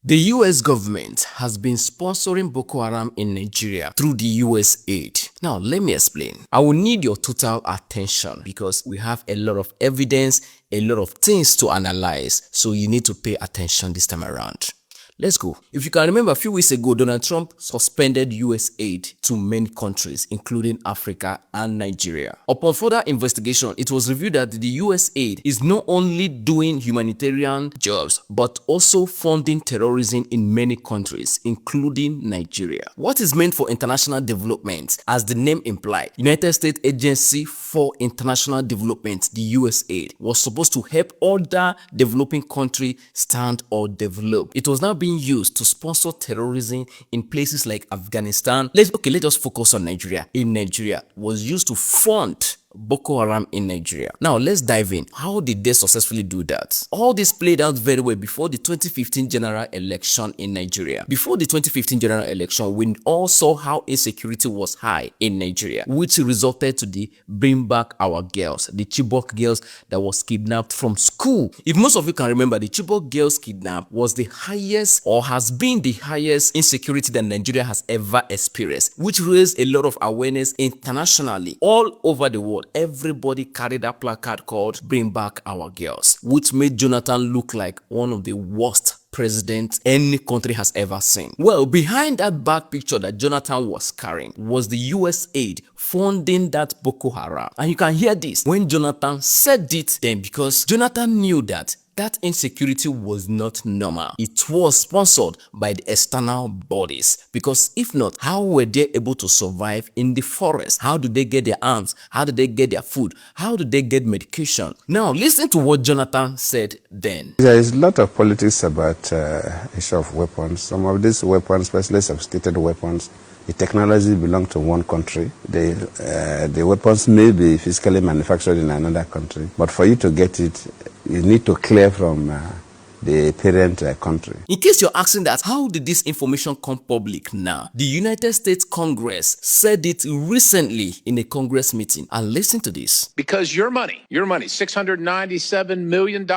The US government has been sponsoring Boko Haram in Nigeria through the USAID. Now, let me explain. I will need your total attention because we have a lot of evidence, a lot of things to analyze, so you need to pay attention this time around. Let's go. If you can remember, a few weeks ago, Donald Trump suspended US aid to many countries, including Africa and Nigeria. Upon further investigation, it was revealed that the US aid is not only doing humanitarian jobs, but also funding terrorism in many countries, including Nigeria. What is meant for international development? As the name implied, United States Agency for International Development, the USAID, was supposed to help other developing countries stand or develop. It was now being used to sponsor terrorism in places like Afghanistan. Let's just focus on Nigeria. In Nigeria, was used to fund Boko Haram in Nigeria. Now let's dive in. How did they successfully do that? All this played out very well before the 2015 general election in Nigeria. Before the 2015 general election, we all saw how insecurity was high in Nigeria, which resulted to the Bring Back Our Girls, the Chibok girls that was kidnapped from school. If most of you can remember, the Chibok girls kidnapped was the highest or has been the highest insecurity that Nigeria has ever experienced, which raised a lot of awareness internationally all over the world. Everybody carried a placard called Bring Back Our Girls, which made Jonathan look like one of the worst presidents any country has ever seen. Well, behind that bad picture that Jonathan was carrying was the US aid funding that Boko Haram. And you can hear this when Jonathan said it then, because Jonathan knew that insecurity was not normal. It was sponsored by the external bodies, because if not, how were they able to survive in the forest? How do they get their arms? How do they get their food? How do they get medication? Now listen to what Jonathan said then. There is a lot of politics about issue of weapons. Some of these weapons, especially sophisticated weapons, the technology belongs to one country. The weapons may be physically manufactured in another country, but for you to get it, you need to clear from the parent country. In case you're asking that, how did this information come public now? The United States Congress said it recently in a Congress meeting. And listen to this. Because your money, $697 million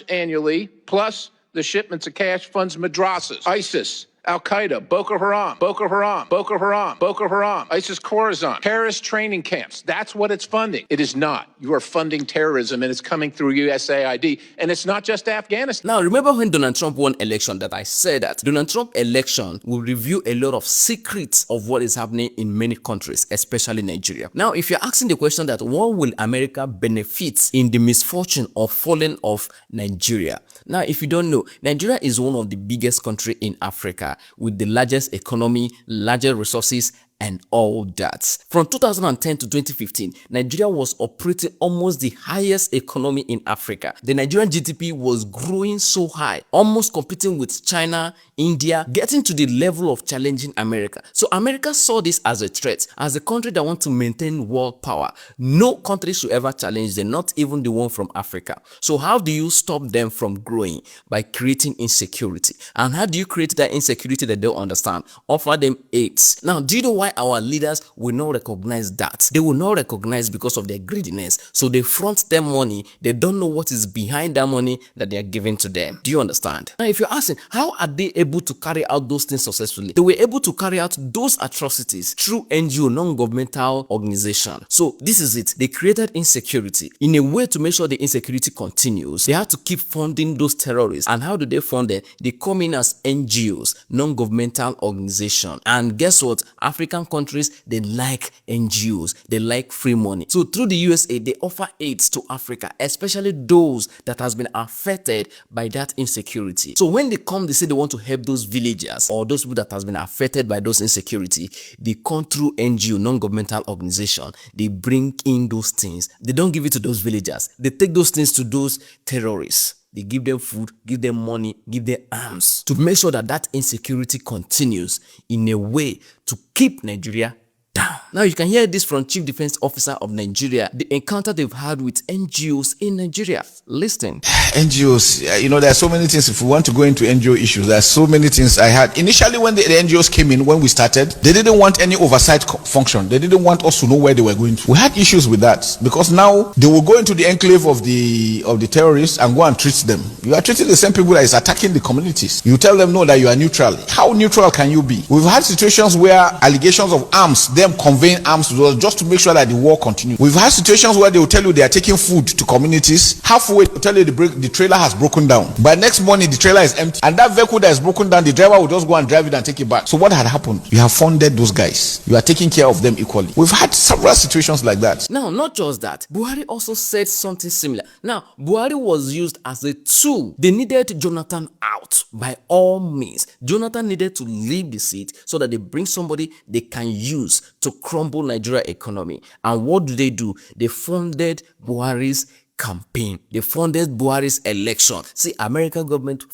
annually, plus the shipments of cash funds madrasas, ISIS, Al-Qaeda, Boko Haram, Boko Haram, Boko Haram, Boko Haram, ISIS Khorasan, terrorist training camps. That's what it's funding. It is not. You are funding terrorism, and it's coming through USAID. And it's not just Afghanistan. Now, remember when Donald Trump won election that I said that Donald Trump election will reveal a lot of secrets of what is happening in many countries, especially Nigeria. Now, if you're asking the question that what will America benefit in the misfortune of falling of Nigeria? Now, if you don't know, Nigeria is one of the biggest countries in Africa, with the largest economy, larger resources, and all that. From 2010 to 2015, Nigeria was operating almost the highest economy in Africa. The Nigerian GDP was growing so high, almost competing with China, India, getting to the level of challenging America. So America saw this as a threat, as a country that wants to maintain world power. No country should ever challenge them, not even the one from Africa. So how do you stop them from growing? By creating insecurity. And how do you create that insecurity that they don't understand? Offer them aids. Now, do you know why our leaders will not recognize that? They will not recognize because of their greediness. So they front them money. They don't know what is behind that money that they are giving to them. Do you understand? Now, if you're asking, how are they able to carry out those things successfully? They were able to carry out those atrocities through NGO, non-governmental organization. So this is it. They created insecurity. In a way to make sure the insecurity continues, they have to keep funding those terrorists. And how do they fund them? They come in as NGOs, non-governmental organization. And guess what? African countries, they like NGOs, they like free money. So through the USA, they offer aids to Africa, especially those that has been affected by that insecurity. So when they come, they say they want to help those villagers or those people that has been affected by those insecurity. They come through NGO, non-governmental organization. They bring in those things. They don't give it to those villagers. They take those things to those terrorists. They give them food, give them money, give them arms to make sure that that insecurity continues in a way to keep Nigeria down. Now you can hear this from Chief Defense Officer of Nigeria, the encounter they've had with NGOs in Nigeria. Listen. NGOs, there are so many things. If we want to go into NGO issues, there are so many things I had. Initially, when the NGOs came in, when we started, they didn't want any oversight function. They didn't want us to know where they were going to. We had issues with that because now they will go into the enclave of the terrorists and go and treat them. You are treating the same people that is attacking the communities. You tell them no, that you are neutral. How neutral can you be? We've had situations where allegations of arms, them conveying arms to us just to make sure that the war continues. We've had situations where they will tell you they are taking food to communities. Halfway, they will tell you the trailer has broken down. By next morning, the trailer is empty. And that vehicle that is broken down, the driver will just go and drive it and take it back. So what had happened? You have funded those guys. You are taking care of them equally. We've had several situations like that. Now, not just that, Buhari also said something similar. Now, Buhari was used as a tool. They needed Jonathan out by all means. Jonathan needed to leave the seat so that they bring somebody they can use to crumble Nigeria economy. And what do? They funded Buhari's campaign. They funded Buhari's election. See, American government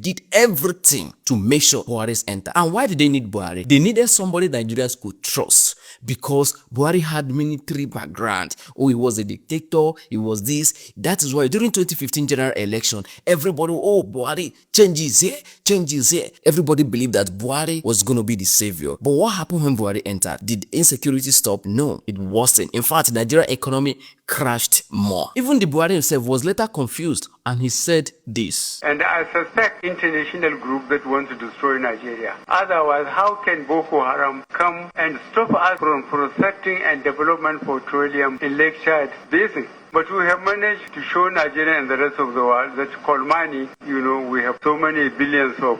did everything to make sure Buhari's enter. And why did they need Buhari? They needed somebody Nigerians could trust because Buhari had military background. Oh, he was a dictator. He was this. That is why during 2015 general election, everybody, oh, Buhari, change is here, change is here. Everybody believed that Buhari was going to be the savior. But what happened when Buhari entered? Did insecurity stop? No, it worsened. In fact, Nigeria economy crashed more. Even the Buhari himself was later confused and he said this. And I suspect international group that want to destroy Nigeria. Otherwise, how can Boko Haram come and stop us from prospecting and development for petroleum in Lake Chad Basin? But we have managed to show Nigeria and the rest of the world that coal mining, we have so many billions of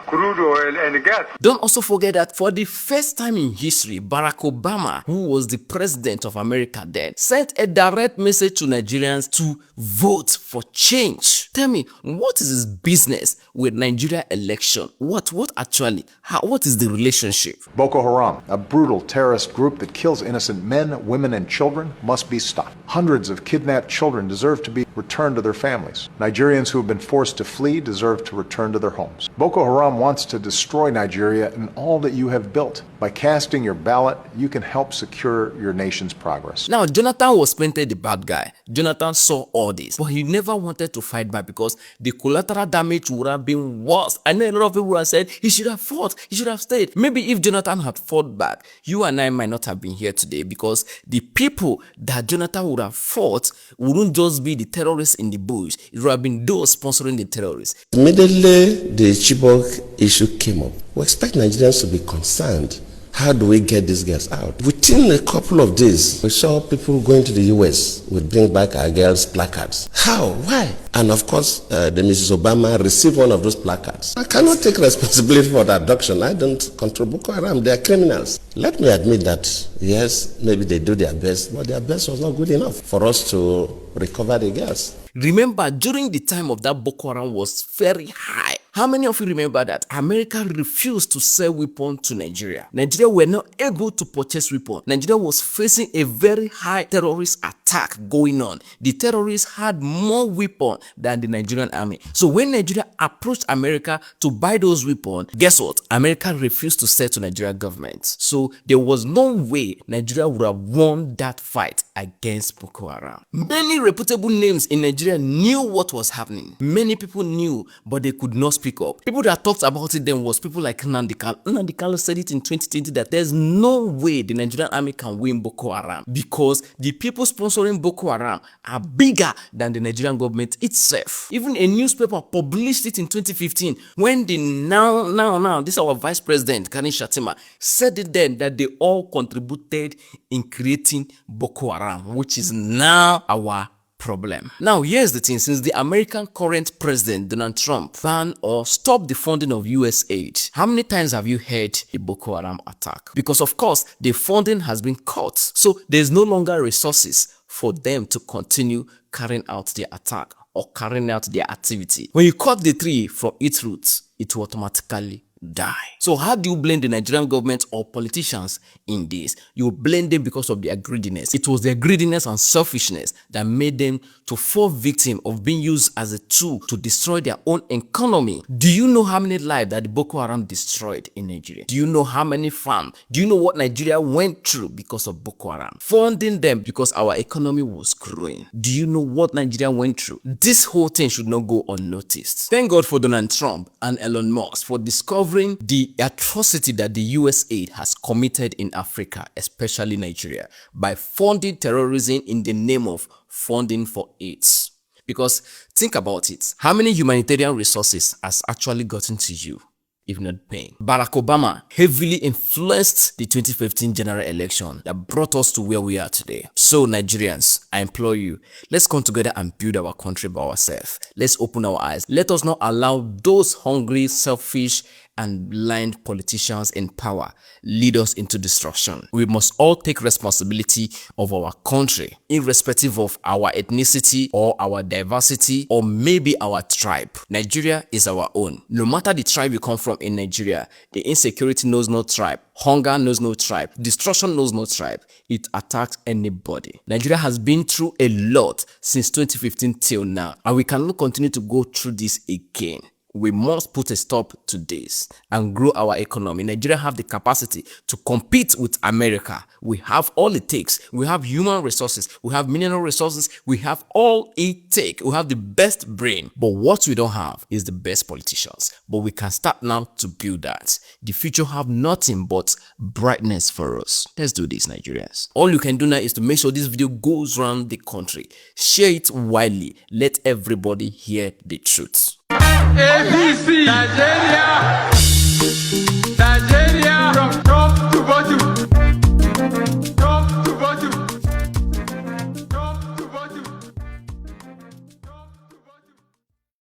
crude oil and gas. Don't also forget that for the first time in history, Barack Obama, who was the president of America then, sent a direct message to Nigerians to vote for change. Tell me, what is his business with Nigeria election? What actually? What is the relationship? Boko Haram, a brutal terrorist group that kills innocent men, women, and children, must be stopped. Hundreds of kidnapped children deserve to be returned to their families. Nigerians who have been forced to flee deserve to return to their homes. Boko Haram wants to destroy Nigeria and all that you have built. By casting your ballot, you can help secure your nation's progress. Now, Jonathan was painted the bad guy. Jonathan saw all this, but he never wanted to fight back because the collateral damage would have been worse. I know a lot of people have said he should have fought, he should have stayed. Maybe if Jonathan had fought back, you and I might not have been here today because the people that Jonathan would have fought wouldn't just be the terrorists in the bush. It would have been those sponsoring the terrorists. Immediately the Chibok issue came up, we expect Nigerians to be concerned. How do we get these girls out? Within a couple of days, we saw people going to the US with Bring Back Our Girls placards. How? Why? And of course, the Mrs. Obama received one of those placards. I cannot take responsibility for the abduction. I don't control Boko Haram. They are criminals. Let me admit that, yes, maybe they do their best, but their best was not good enough for us to recover the girls. Remember, during the time of that, Boko Haram was very high. How many of you remember that America refused to sell weapons to Nigeria? Nigeria were not able to purchase weapons. Nigeria was facing a very high terrorist attack going on. The terrorists had more weapons than the Nigerian army. So when Nigeria approached America to buy those weapons, guess what? America refused to sell to Nigerian government. So there was no way Nigeria would have won that fight against Boko Haram. Many reputable names in Nigeria knew what was happening. Many people knew, but they could not speak up. People that talked about it then was people like Nnamdi Kanu. Nnamdi Kanu said it in 2020 that there's no way the Nigerian army can win Boko Haram because the people sponsoring Boko Haram are bigger than the Nigerian government itself. Even a newspaper published it in 2015 when the now this our vice president Kani Shatima said it then that they all contributed in creating Boko Haram, which is now our problem. Now, here's the thing. Since the American current president, Donald Trump, banned or stopped the funding of USAID, how many times have you heard the Boko Haram attack? Because, of course, the funding has been cut. So, there's no longer resources for them to continue carrying out their attack or carrying out their activity. When you cut the tree from its roots, it will automatically die. So how do you blame the Nigerian government or politicians in this? You blame them because of their greediness. It was their greediness and selfishness that made them to fall victim of being used as a tool to destroy their own economy. Do you know how many lives that the Boko Haram destroyed in Nigeria? Do you know how many farms? Do you know what Nigeria went through because of Boko Haram? Funding them because our economy was growing. Do you know what Nigeria went through? This whole thing should not go unnoticed. Thank God for Donald Trump and Elon Musk for discovering the atrocity that the USAID has committed in Africa, especially Nigeria, by funding terrorism in the name of funding for AIDS. Because think about it, how many humanitarian resources has actually gotten to you, if not paying? Barack Obama heavily influenced the 2015 general election that brought us to where we are today. So Nigerians, I implore you, let's come together and build our country by ourselves. Let's open our eyes. Let us not allow those hungry, selfish, and blind politicians in power lead us into destruction. We must all take responsibility of our country, irrespective of our ethnicity or our diversity or maybe our tribe. Nigeria is our own. No matter the tribe you come from in Nigeria, the insecurity knows no tribe. Hunger knows no tribe. Destruction knows no tribe. It attacks anybody. Nigeria has been through a lot since 2015 till now, and we cannot continue to go through this again. We must put a stop to this and grow our economy. Nigeria have the capacity to compete with America. We have all it takes. We have human resources. We have mineral resources. We have all it takes. We have the best brain. But what we don't have is the best politicians. But we can start now to build that. The future have nothing but brightness for us. Let's do this, Nigerians. All you can do now is to make sure this video goes around the country. Share it widely. Let everybody hear the truth. ABC Nigeria.